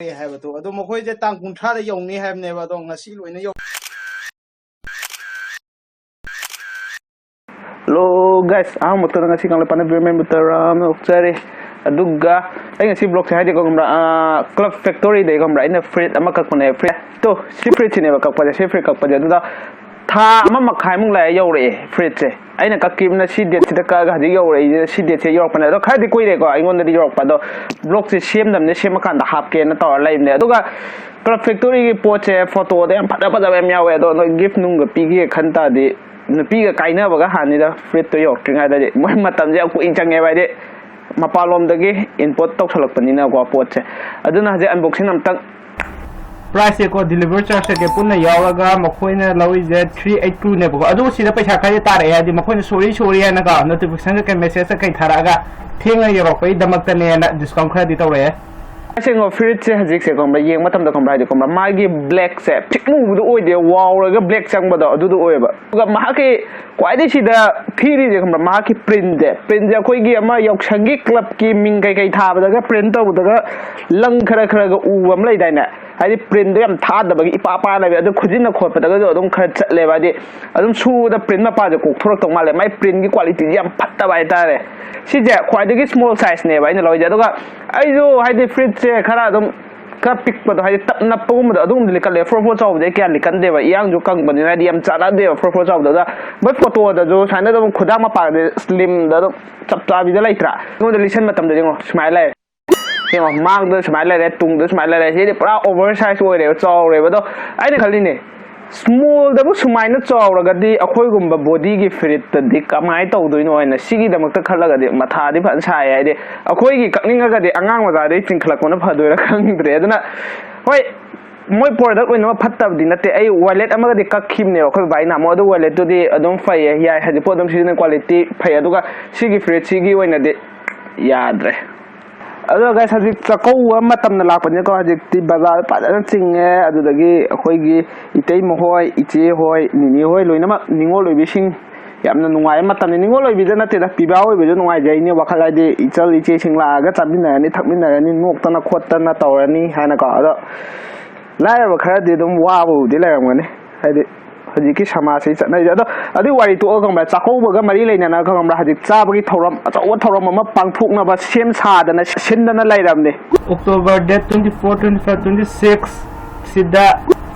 하이버도 ꯑꯗꯣ ꯃꯈꯣꯏꯁꯦ ꯇꯥꯡ 30ꯗ ꯌꯧꯅꯤ ꯍꯥꯏꯕꯅꯦꯕ ꯑꯗꯣ ꯉꯁꯤ ꯂꯣꯏꯅ ꯌꯧ Hello guys, mutar ngasi Kangleipak birmen mutar ukjari aduga ai ngasi blog se haide ko gamra club factory de gamra ina freight ama kakpane freight to si freight ne ba kakpa se freight kakpa aduda tha ama makhai mung la yaure freight se aina kakimna si date sida ka ga hadi yaure si date se york pane ado khadi koi re ko aingon da york pa do blog se sem dam ne sem kan da hap ke na tor lai ne aduga club factory ki poche photo de phada phada em yawe ado no gift nung ga pi gi khanta de nupiga kaina baga hanida freight to york tringa da moi matam je ku inchange ba de mapalom dagi input tok thalakpanina ko poche aduna haje unboxing amtak price ko deliver charge ke punna yawaga makhoina lawi je 382 ne ko adu sida paisa khai tare ya di makhoina sorry na ka notification ke message kai tharaga thenga yorok pai damakta ne na discount khadi tawre Singo freight se hajik se komra yeng matam da komra de komra magi black se tikmu du oi de wow ra black chang ba da adu du oi ba ga ma ke kwai de sida thiri de komra ma ki print je khoi gi ama yok sangi club ki ming kai kai tha ba da ga print to da ga lang khara khara ga u am lai dai na hai print do yam tha da ba gi ipa pa la ba adu khujin na khot pa da ga adum khara chat le ba de adum su da print ma pa de ko thorak tong ma le mai print gi quality yam phat ta ba ta re si je kwai de gi small size ne ba ina loi ja da ga ai jo hai de freight se khara adum ka pick pa do hai tap na pum da adum likal le 44 chaw de kya likan de ba yang jo kang ban na di am cha na de 44 chaw da ba photo da jo sana da khuda ma pa de slim da chap cha bi da lai tra no de listen matam de ngo smile lai ke ma mang de smile lai tung de smile lai se de pura oversize oi re chaw re ba do ai ne khali ne small da bu sumai na chaw ra ga di akhoi gum ba body gi fit da di kamai taw do no na sigi da mak ta khala ga de matha di phan sa ya de akhoi gi kakning ga de angang ma ga de chingkhlak ko na phadoi ra khang dre aduna hoi moi product oina phattab di nate ai wallet ama ga de kakhim ne akhoi bai na mo do wallet to di adum fai ya ha di podam si ne quality fai aduga sigi fit sigi oina de yadre ado guys hajik chakau matam na lakpani ko hajik ti bazar padana chinge adudagi akhoi itei mohoi iche hoi nini hoi loina ningol loibising yamna nungai matam ningol loibida na te da piba hoi bejo nungai jai ni wakhala de ichal iche singla ga chamina ni thakmina ni nokta na khotta na tawrani hana ka ado lai ba khara de dum wabu de laramgani hadi hajiki samase chanai ado adi wari to gamba chakau ba mari leina na gamba hajik chabagi thoram achaw thoram ma pangthukna ba sem sadana sindana lairamne October date 24 25 26 sida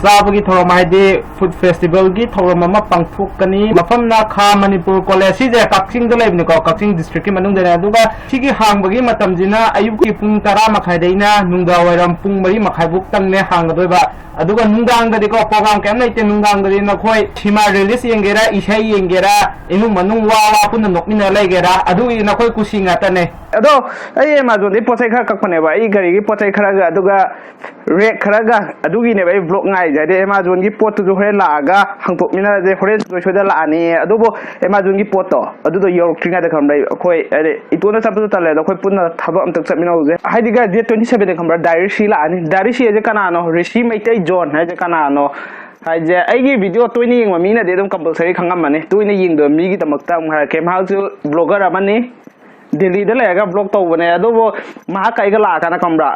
chabagi thoram haide food festival gi thoram ma pangthukani mafam na kha Manipur college si je Kakching da laibni ko Kakching district ki manung da aduga sigi hangbagi matam jina ayub ki pung 10 makhai deina nungda wairam pung 4 makhai buk tang ne hangdoi ba aduga nungdang da ko program kem nei te nungdang da na khoi thima release yengera isai yengera inu manung wa pun nokmina laigera adu na khoi kusinga ta ne ado ai Amazon de pochai kha kakpane ba ai gari gi pochai khara ga aduga rek khara ga adugi ne bai vlog ngai ja de Amazon gi pot tu hore la ga hangtok mina de hore so da la ani adubo Amazon gi pot to adu do york tringa da kham bai khoi ade itona sabu ta le da khoi punna thaba am tak chamina uje hai diga de 27 de kham diary shi la ani diary shi je kana no rishi mai tai John hai je kana no hai je ai gi video toini yeng ma mi na de dum compulsory khangam mane toini yeng do mi gi tamak ta ma kem ha chu blogger amani Delhi da lega blog to bane adobo ma kai ga la kana kambra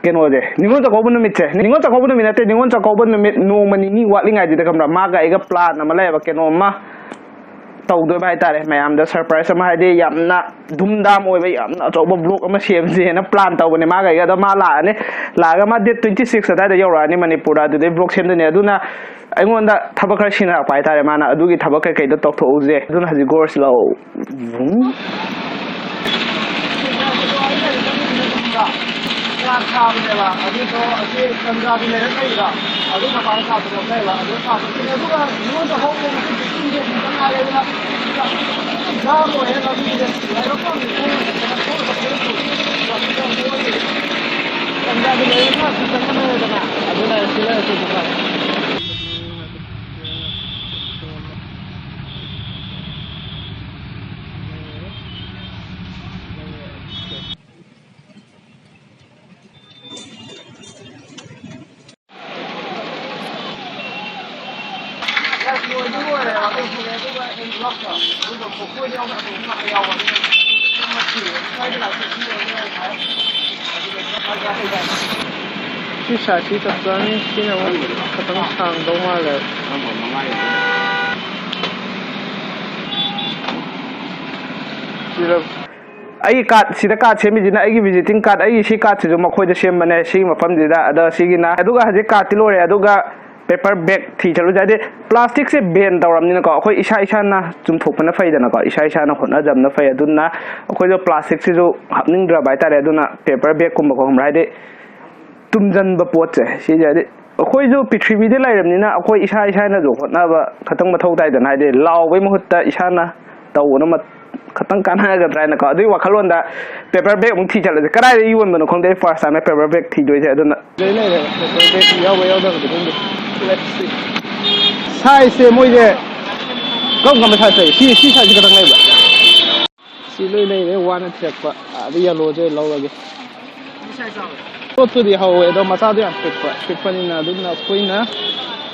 keno de ningon ta ko bunu mit che ningon ta ko bunu minate ningon ta ko bunu mit no mani ni watling ai de kambra ma ga ga plan na mala ba keno ma taw do bai tare mayam da surprise ma hade yamna dumdam oi bai yamna to bo blog ma sem je na plan taw bane ma ga da ma la ne la ga ma de 26 da da yora ni Manipur da de blog sem de ne aduna aingonda thaba khar sina pai tare mana adugi thaba kai kai da tok tho uje aduna haji gors lo ya kham de la adu to ase kandra de le kai da adu na pa sa to le la adu sa de adu ga no da ho ko ni de na le la na mo he la ni de la ro ko ni ko kandra de le na su ta na de na adu na se le se ta ꯁꯤ ꯁꯥꯏꯖꯁꯤ ꯆꯞ ꯆꯥꯅꯤ ꯁꯤꯅ ꯑꯃꯨꯛ ꯈꯤꯇꯪ ꯁꯥꯡꯗꯧ ꯃꯥꯜꯂꯦ ꯑꯩꯒꯤ card ꯁꯤꯗ card ꯁꯦꯝꯃꯤꯁꯤꯅ ꯑꯩꯒꯤ ꯚꯤꯖꯤꯇꯤꯡ ꯀꯥꯔꯗ ꯑꯩꯒꯤ ꯁꯤ ꯀꯥꯔꯗꯁꯤꯁꯨ ꯃꯈꯣꯏꯗ ꯁꯦꯝꯕꯅꯦ ꯁꯤꯒꯤ ꯃꯐꯝꯁꯤꯗ ꯑꯗ ꯁꯤꯒꯤꯅ ꯑꯗꯨꯒ ꯍꯧꯖꯤꯛ ꯀꯥꯔꯗꯇꯤ ꯂꯣꯏꯔꯦ ꯑꯗꯨꯒ ꯄꯦꯄꯔ ꯕꯦꯒ ꯊꯤ ꯆꯠꯂꯨꯁꯦ ꯍꯥꯏꯗꯤ ꯄ꯭ꯂꯥꯁꯇꯤꯛꯁꯦ ꯕꯦꯟ ꯇꯧꯔꯕꯅꯤꯅꯀꯣ ꯑꯩꯈꯣꯏ ꯏꯁꯥꯅ ꯆꯨꯝꯊꯣꯛꯄꯅ ꯐꯩꯗꯅꯀꯣ ꯏꯁꯥꯅ ꯍꯣꯠꯅꯖꯕꯅ ꯐꯩ ꯑꯗꯨꯅ ꯑꯩꯈꯣꯏꯗꯣ ꯄ꯭ꯂꯥꯁꯇꯤꯛꯁꯤꯁꯨ ꯍꯥꯞꯅꯤꯡꯗ꯭ꯔꯕ ꯍꯥꯏꯇꯥꯔꯦ ꯑꯗꯨꯅ ꯄꯦꯄꯔ ꯕꯦꯒꯀꯨꯝꯕ ꯈꯪꯕ꯭ꯔꯥ ꯍꯥꯏꯗꯤ ꯇꯨꯝꯖꯟꯕ ꯄꯣꯠꯁꯦ ꯁꯤꯁꯦ ꯍꯥꯏꯗꯤ ꯑꯩꯈꯣꯏꯁꯨ ꯄ꯭ꯔꯤꯊꯤꯕꯤꯗ ꯂꯩꯔꯕꯅꯤ나 ꯑꯩꯈꯣꯏ ꯏꯁꯥꯅꯁꯨ ꯍꯣꯠꯅꯕ ꯈꯇꯪ ꯃꯊꯧ ꯇꯥꯏꯗꯅ ꯍꯥꯏꯗꯤ ꯂꯥꯎꯕꯩ ꯃꯍꯨꯠꯇ ꯏꯁꯥꯅ ꯇꯧꯕꯅ ꯈꯇꯪ ꯀꯥꯟꯅꯒꯗ꯭ꯔꯥ ꯍꯥꯏꯅꯀꯣ ꯑꯗꯨꯒꯤ ꯋꯥꯈꯜꯂꯣꯟꯗ ꯄꯦꯄꯔ ꯕꯦꯒ ꯑꯃꯨꯛ ꯊꯤ ꯆꯠꯂꯁꯦ ꯀꯗꯥꯏꯗ ꯌꯣꯟꯕꯅꯣ ꯈꯪꯗꯦ ꯑꯩ ꯐꯥꯔꯁ ꯇꯥꯏꯝ ꯄꯦꯄꯔ ꯕꯦꯒ ꯊꯤꯗꯣꯏꯁꯦ ꯑꯗꯨꯅ ꯂꯩꯔꯦ ꯄꯦꯄꯔ ꯕꯦꯒ ꯌꯥꯎꯕ ꯌꯥꯎꯗꯕꯗꯤ ꯈꯪꯗꯦ ꯁꯥꯏꯖꯁꯦ ꯃꯣꯏꯁꯦ ꯀꯔꯝꯕ ꯁꯥꯏꯖ ꯂꯩ ꯁꯤ ꯁꯥꯏꯖꯁꯤ ꯈꯇꯪ ꯂꯩꯕ ꯁꯤ ꯂꯣꯏ ꯂꯩꯔꯦ ꯋꯥꯅ ꯊꯤꯔꯛꯄ ꯑꯗ ꯌꯦꯜꯂꯣꯁꯦ ꯂꯧꯔꯒꯦ ꯄꯣꯠꯄꯨꯗꯤ ꯍꯧꯋꯦ ꯑꯗꯣ ꯃꯆꯥꯗꯣ ꯌꯥꯝ ꯄꯤꯛꯄꯅꯤꯅ ꯑꯗꯨꯅ ꯑꯩꯈꯣꯏꯅ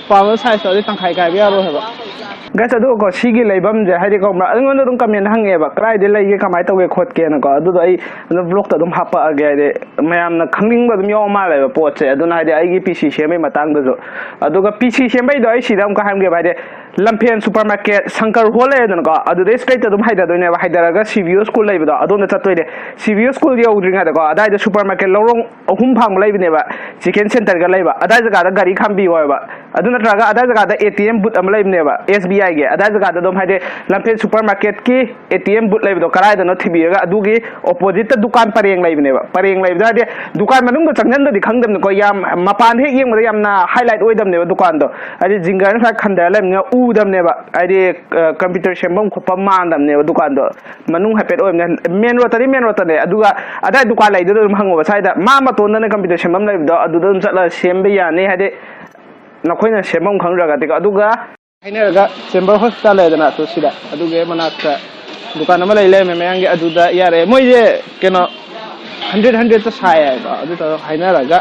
ꯄꯥꯝꯕ ꯁꯥꯏꯖꯇꯣ ꯑꯗꯨꯗꯤ ꯇꯪꯈꯥꯏ ꯀꯥꯏꯕ ꯌꯥꯔꯣꯏ ꯍꯥꯏꯕ ꯒꯥꯏꯁ ꯑꯗꯨꯒꯀꯣ ꯁꯤꯒꯤ ꯂꯩꯐꯝꯁꯦ ꯍꯥꯏꯗꯤ ꯀꯧꯕ꯭ꯔꯥ ꯑꯩꯉꯣꯟꯗ ꯑꯗꯨꯝ ꯀꯃꯦꯟ ꯍꯪꯉꯦꯕ ꯀꯗꯥꯏꯗ ꯂꯩꯒꯦ ꯀꯃꯥꯏꯅ ꯇꯧꯒꯦ ꯈꯣꯠꯀꯦꯅꯀꯣ ꯑꯗꯨꯗꯣ ꯑꯩ ꯑꯗꯨꯝ ꯕ꯭ꯂꯣꯛꯇ ꯑꯗꯨꯝ ꯍꯥꯄꯛꯑꯒꯦ ꯍꯥꯏꯗꯤ ꯃꯌꯥꯝꯅ ꯈꯪꯅꯤꯡꯕ ꯑꯗꯨꯝ ꯌꯥꯎ ꯃꯥꯜꯂꯦꯕ ꯄꯣꯠꯁꯦ ꯑꯗꯨꯅ ꯍꯥꯏꯗꯤ ꯑꯩꯒꯤ ꯄꯤ ꯁꯤ ꯁꯦꯝꯕꯒꯤ ꯃꯇꯥꯡꯗꯁꯨ ꯑꯗꯨꯒ ꯄꯤ ꯁꯤ ꯁꯦꯝꯕꯩꯗꯣ ꯑꯩ ꯁꯤꯗ ꯑꯃꯨꯛꯀ ꯍꯥꯏꯔꯝꯒꯦꯕ ꯍꯥꯏꯗꯤ Lamphel super market Shankar hall ꯂꯩꯔꯦꯗꯅꯀꯣ ꯑꯗꯨꯗꯩ ꯁ꯭ꯇ꯭ꯔꯦꯠꯇ ꯑꯗꯨꯝ ꯍꯥꯏꯊꯗꯣꯏꯅꯦꯕ ꯍꯥꯏꯊꯔꯒ ꯁꯤꯚꯤꯌꯣ ꯁ꯭ꯀꯨꯜ ꯂꯩꯕꯗꯣ ꯑꯗꯣꯝꯗ ꯆꯠꯇꯣꯏꯅꯦ ꯁꯤꯚꯤꯌꯣ ꯁ꯭ꯀꯨꯜ ꯌꯧꯗ꯭ꯔꯤꯉꯩꯗꯀꯣ ꯑꯗꯥꯏꯗ ꯁꯨꯄꯔ ꯃꯥꯔꯀꯦꯠ ꯂꯧꯔꯣꯡ 3 ꯐꯥꯡꯕ ꯂꯩꯕꯅꯦꯕ ꯆꯤꯀꯦꯟ ꯁꯦꯟꯇꯔꯒ ꯂꯩꯕ ꯑꯗꯥꯏ ꯖꯒꯥꯗ ꯒꯥꯔꯤ ꯈꯥꯝꯕꯤꯌꯣꯕ ꯑꯗꯨ ꯅꯠꯇ꯭ꯔꯒ ꯑꯗꯥꯏ ꯖꯒꯥꯗ ATM ꯕꯨꯠ ꯑꯃ ꯂꯩꯕꯅꯦꯕ SBIꯒꯤ ꯑꯗꯥꯏ ꯖꯒꯥꯗ ꯑꯗꯨꯝ ꯍꯥꯏꯗꯤ ꯂꯝꯐꯦꯟ ꯁꯨꯄꯔ ꯃꯥꯔꯀꯦꯠꯀꯤ ATM ꯕꯨꯠ ꯂꯩꯕꯗꯣ ꯀꯗꯥꯏꯗꯅꯣ ꯊꯤꯕꯤꯔꯒ ꯑꯗꯨꯒꯤ ꯑꯣꯄꯣꯖꯤꯠꯇ ꯗꯨꯀꯥꯟ ꯄꯔꯦꯡ ꯂꯩꯕꯅꯦꯕ ꯄꯔꯦꯡ ꯂꯩꯕꯗ ꯍꯥꯏꯗꯤ ꯗꯨꯀꯥꯟ ꯃꯅꯨꯡꯗ ꯆꯪꯁꯤꯟꯗꯗꯤ ꯈꯪꯗꯕꯅꯤꯀꯣ ꯌꯥꯝ ꯃꯄꯥꯟꯗ ꯍꯦꯛ ꯌꯦꯡꯕꯗ ꯌꯥꯝꯅ ꯍꯥꯏꯂꯥꯏꯠ ꯑꯣꯏꯗꯕꯅꯦꯕ ꯗꯨꯀꯥꯟꯗꯣ ꯍꯥꯏꯗꯤ ꯖꯤꯡꯒꯔꯅ ꯈꯔ ꯈꯟꯊꯔ ꯂꯩꯕꯅꯤꯅ ꯎꯗꯕꯅꯦꯕ ꯍꯥꯏꯗꯤ ꯀꯝꯄ꯭ꯌꯨꯇꯔ ꯁꯦꯝꯐꯝ ꯈꯣꯠꯐꯝ ꯃꯥꯟꯗꯕꯅꯦꯕ ꯗꯨꯀꯥꯟꯗꯣ ꯃꯅꯨꯡ ꯍꯥꯏꯐꯦꯠ ꯑꯣꯏꯕꯅꯦ ꯃꯦꯟ ꯔꯣꯗꯇꯅꯦ ꯑꯗꯨꯒ ꯑꯗꯥꯏ ꯗꯨꯀꯥꯟ ꯂꯩꯗꯨꯗ ꯑꯗꯨꯝ ꯍꯪꯉꯣꯕ ꯁ꯭ꯋꯥꯏꯗ ꯃꯇꯣꯟꯗꯅ ꯀꯝꯄ꯭ꯌꯨꯇꯔ ꯁꯦꯝꯐꯝ ꯂꯩꯕꯗꯣ ꯑꯗꯨꯗ ꯑꯗꯨꯝ ꯆꯠꯂꯒ ꯁꯦꯝꯕ ꯌꯥꯅꯤ ꯍꯥꯏꯗꯤ ꯅꯈꯣꯏꯅ ꯁꯦꯝꯐꯝ ꯈꯪꯗ꯭ꯔꯒꯗꯤꯀꯣ ꯑꯗꯨꯒ ꯍꯥꯏꯅꯔꯒ ꯆꯦꯝꯕꯔ ꯍꯣꯁꯄꯤꯇꯥꯜ ꯂꯩꯗꯅ ꯁꯤꯗ ꯑꯗꯨꯒꯤ ꯃꯅꯥꯛꯇ ꯗꯨꯀꯥꯟ ꯑꯃ ꯂꯩꯔꯝꯃꯦ ꯃꯌꯥꯝꯒꯤ ꯑꯗꯨꯗ ꯌꯥꯔꯦ ꯃꯣꯏꯁꯦ ꯀꯩꯅꯣ 100ꯇ ꯁꯥꯏ ꯍꯥꯏꯕ ꯑꯗꯨꯗ ꯍꯥꯏꯅꯔꯒ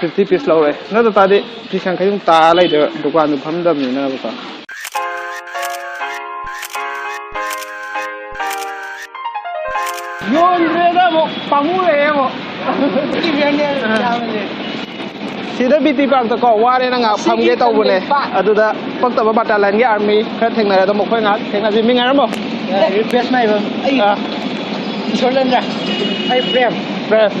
50 ꯄꯤꯁ ꯂꯧꯔꯦ ꯅꯠꯇ ꯇꯥꯔꯗꯤ ꯄꯤꯁ 50 ꯑꯗꯨꯝ ꯇꯥꯔ ꯂꯩꯗꯦꯕ ꯗꯨꯀꯥꯟꯗꯨ ꯐꯝꯗꯕꯅꯤꯅꯀꯣ ꯌꯣꯟꯗ꯭ꯔꯦꯗ ꯑꯃꯨꯛ ꯄꯥꯝꯃꯨꯔꯛꯑꯦ ꯑꯃꯨꯛ ꯁꯤꯗ ꯕꯤꯇꯤ ꯄꯥꯔꯛꯇꯀꯣ ꯋꯥꯔꯦꯅ ꯉꯥꯏꯍꯥꯛ ꯐꯝꯒꯦ ꯇꯧꯕꯅꯦ ꯑꯗꯨꯗ ꯄꯛꯇꯕ ꯕꯥꯇꯥꯂꯤꯌꯟꯒꯤ ꯑꯥꯔꯃꯤ ꯈꯔ ꯊꯦꯡꯅꯔꯦ ꯑꯗꯣ ꯃꯈꯣꯏ ꯉꯥꯏꯍꯥꯛ ꯊꯦꯡꯅꯁꯤ ꯃꯤ ꯉꯥꯏꯔꯝꯃꯣ ꯔꯤꯀ꯭ꯋꯦꯁ ꯃꯥꯏꯕ ꯑꯩ ꯏꯁꯣꯔꯂꯦꯟꯗ꯭ꯔ ꯑꯩ ꯄ꯭ꯔꯦꯝ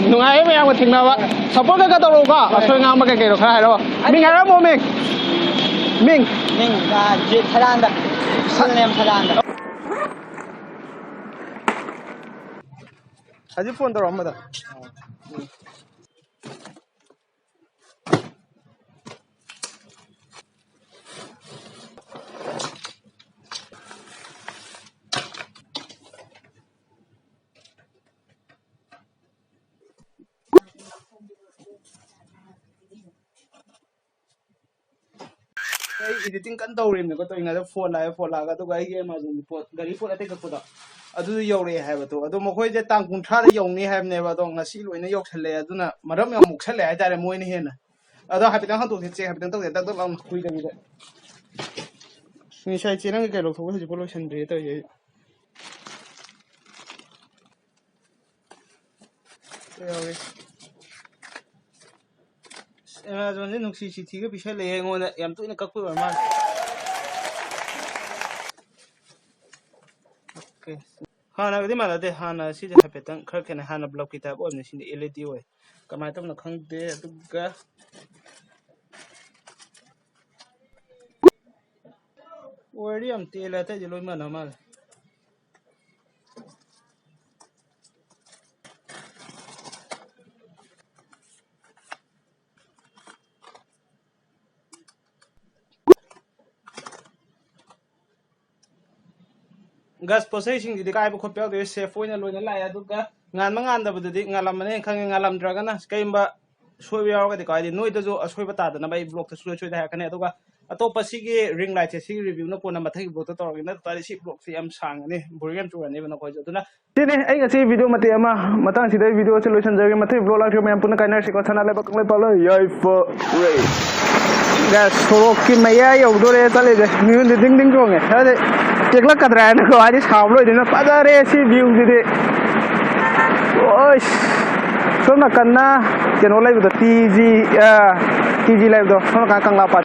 ꯅꯨꯡꯉꯥꯏꯌꯦ ꯃꯌꯥꯝꯒ ꯊꯦꯡꯅꯕ ꯁꯞꯄꯣꯔꯠ ꯀꯩꯀꯥ ꯇꯧꯔꯛꯎꯀꯣ ꯑꯁꯣꯏ ꯉꯥꯡꯕ ꯀꯩꯀꯩꯅꯣ ꯈꯔ ꯍꯥꯏꯔꯛꯑꯣ ꯃꯤ ꯉꯥꯏꯔꯝꯃꯣ ꯃꯤꯡ ꯁꯗꯥꯟꯗ ꯁꯜꯅꯦꯝ ꯁꯗꯥꯟꯗ ꯍꯧꯖꯤꯛ ꯐꯣꯟ ꯇꯧꯔꯛꯑꯝꯕꯗ ꯑꯩ ꯏꯗꯤꯇꯤꯡ ꯀꯟꯅ ꯇꯧꯔꯤꯕꯅꯦꯀꯣ ꯇꯧꯔꯤꯉꯩꯗ ꯐꯣꯟ ꯂꯥꯛꯑꯒ ꯑꯗꯨꯒ ꯑꯩꯒꯤ ꯑꯦꯃꯥꯖꯣꯟꯒꯤ ꯄꯣꯠ ꯒꯥꯔꯤ ꯄꯣꯠ ꯑꯇꯩ ꯀꯛꯄꯗꯣ ꯑꯗꯨꯗ ꯌꯧꯔꯛꯑꯦ ꯍꯥꯏꯕꯗꯣ ꯑꯗꯣ ꯃꯈꯣꯏꯁꯦ ꯇꯥꯡ 30ꯗ ꯌꯧꯅꯤ ꯍꯥꯏꯕꯅꯦꯕ ꯑꯗꯣ ꯉꯁꯤ ꯂꯣꯏꯅ ꯌꯧꯁꯜꯂꯛꯑꯦ ꯑꯗꯨꯅ ꯃꯔꯝ ꯌꯥꯝ ꯃꯣꯛꯁꯜꯂꯦ ꯍꯥꯏꯇꯥꯔꯦ ꯃꯣꯏꯅ ꯍꯦꯟꯅ ꯑꯗꯣ ꯍꯥꯏꯐꯦꯠꯇꯪ ꯍꯟꯗꯣꯛꯁꯦ ꯆꯦꯛ ꯍꯥꯏꯐꯦꯠꯇꯪ ꯇꯧꯁꯦ ꯗꯛ ꯗꯛ ꯂꯥꯎꯅ ꯀꯨꯏꯗꯕꯤꯗ ꯉꯁꯥꯏ ꯆꯦ ꯅꯪꯒꯤ ꯀꯩ ꯂꯧꯊꯣꯛꯄ ꯍꯧꯖꯤꯛꯐꯥꯎ ꯂꯣꯏꯁꯟꯗ꯭ꯔꯤ ꯇꯧꯔꯤꯁꯦ ꯑꯦꯃꯥꯖꯣꯟꯁꯦ ꯅꯨꯡꯁꯤ ꯆꯤꯊꯤꯒ ꯄꯤꯁꯜꯂꯛꯑꯦ ꯑꯩꯉꯣꯟꯗ ꯌꯥꯝ ꯇꯣꯏꯅ ꯀꯛꯄ ꯑꯣꯏꯔ ꯃꯥꯜꯂꯦ ꯑꯣꯀꯦ ꯍꯥꯟꯅꯒꯗꯤ ꯃꯥꯟꯅꯗꯦ ꯍꯥꯟꯅ ꯁꯤꯁꯦ ꯍꯥꯏꯐꯦꯠꯇꯪ ꯈꯔ ꯈꯦꯠꯅꯩ ꯍꯥꯟꯅ ꯕ꯭ꯂꯣꯛꯀꯤ ꯇꯥꯏꯞ ꯑꯣꯏꯕꯅꯤ ꯁꯤꯗꯤ LED ꯑꯣꯏ ꯀꯃꯥꯏꯅ ꯇꯧꯅ ꯈꯪꯗꯦ ꯑꯗꯨꯒ ꯋꯥꯔꯗꯤ ꯌꯥꯝ ꯇꯦꯜꯂꯦ ꯑꯇꯩꯗꯤ ꯂꯣꯏ ꯃꯥꯟꯅ ꯃꯥꯜꯂꯦ ꯒꯁ ꯄꯣꯠꯆꯩꯁꯤꯡꯁꯤꯗꯤ ꯀꯥꯏꯕ ꯈꯣꯠꯄ ꯌꯥꯎꯗꯦ ꯁꯦꯐ ꯑꯣꯏꯅ ꯂꯣꯏꯅ ꯂꯥꯛꯑꯦ ꯑꯗꯨꯒ ꯉꯥꯟꯕ ꯉꯥꯟꯗꯕꯗꯨꯗꯤ ꯉꯥꯜꯂꯝꯃꯅꯦꯅ ꯈꯪꯉꯦ ꯉꯥꯜꯂꯝꯗ꯭ꯔꯒꯅ ꯀꯩꯒꯨꯝꯕ ꯁꯣꯏꯕ ꯌꯥꯎꯔꯒꯗꯤꯀꯣ ꯍꯥꯏꯗꯤ ꯅꯣꯏꯗꯁꯨ ꯑꯁꯣꯏꯕ ꯇꯥꯗꯅꯕ ꯑꯩ ꯕ꯭ꯂꯣꯛꯇ ꯁꯣꯏꯗ ꯍꯥꯏꯔꯛꯀꯅꯤ ꯑꯗꯨꯒ ꯑꯇꯣꯞꯄ ꯁꯤꯒꯤ ꯔꯤꯡ ꯂꯥꯏꯠꯁꯦ ꯁꯤꯒꯤ ꯔꯤꯚꯤꯌꯨꯅ ꯀꯣꯟꯅ ꯃꯊꯪꯒꯤ ꯕ꯭ꯂꯣꯛꯇ ꯇꯧꯔꯒꯦ ꯅꯠꯇ꯭ꯔꯗꯤ ꯁꯤ ꯕ꯭ꯂꯣꯛꯁꯦ ꯌꯥꯝ ꯁꯥꯡꯉꯅꯤ ꯕꯣꯔꯤꯡ ꯌꯥꯝ ꯆꯨꯔꯅꯦꯕ ꯅꯈꯣꯏꯁꯨ ꯑꯗꯨꯅ ꯁꯤꯅꯦ ꯑꯩ ꯉꯁꯤ ꯚꯤꯗꯤꯑꯣ ꯃꯇꯦꯛ ꯑꯃ ꯃꯇꯥꯡꯁꯤꯗ ꯚꯤꯗꯤꯑꯣꯁꯦ ꯂꯣꯏꯁꯤꯟꯖꯔꯒꯦ ꯃꯊꯪ ꯕ꯭ꯂꯣꯛ ꯂꯥꯛꯈꯤꯕ ꯃꯌꯥꯝ ꯄꯨꯟꯅ ꯀꯥꯏꯅꯔꯁꯤꯀꯣ ꯁꯅꯥꯂꯩꯕꯥꯛ ꯀꯪꯂꯩꯄꯥꯛ ꯌꯥꯏꯐꯔꯦ ꯁꯣꯔꯣꯛꯀꯤ ꯃꯌꯥ ꯌꯧꯗꯣꯔꯦ ꯆꯠꯂꯤꯁꯦ ꯃꯤꯍꯨꯟꯗꯤ ꯗꯤꯡ ꯗꯤꯡ ꯆꯣꯡꯉꯦ ꯍꯥꯏꯗꯤ ꯇꯦꯛꯂꯛꯀꯗ꯭ꯔꯥ ꯍꯥꯏꯅꯀꯣ ꯍꯥꯏꯗꯤ ꯁꯥꯕ ꯂꯣꯏꯗꯣꯏꯅ ꯐꯖꯔꯦ ꯁꯤ ꯚ꯭ꯌꯨꯁꯤꯗꯤ ꯑꯣꯏꯁ सोम नाकन्ना केनो लाइबदो टीजी लाइबदो सोम नाकन कंगलापाक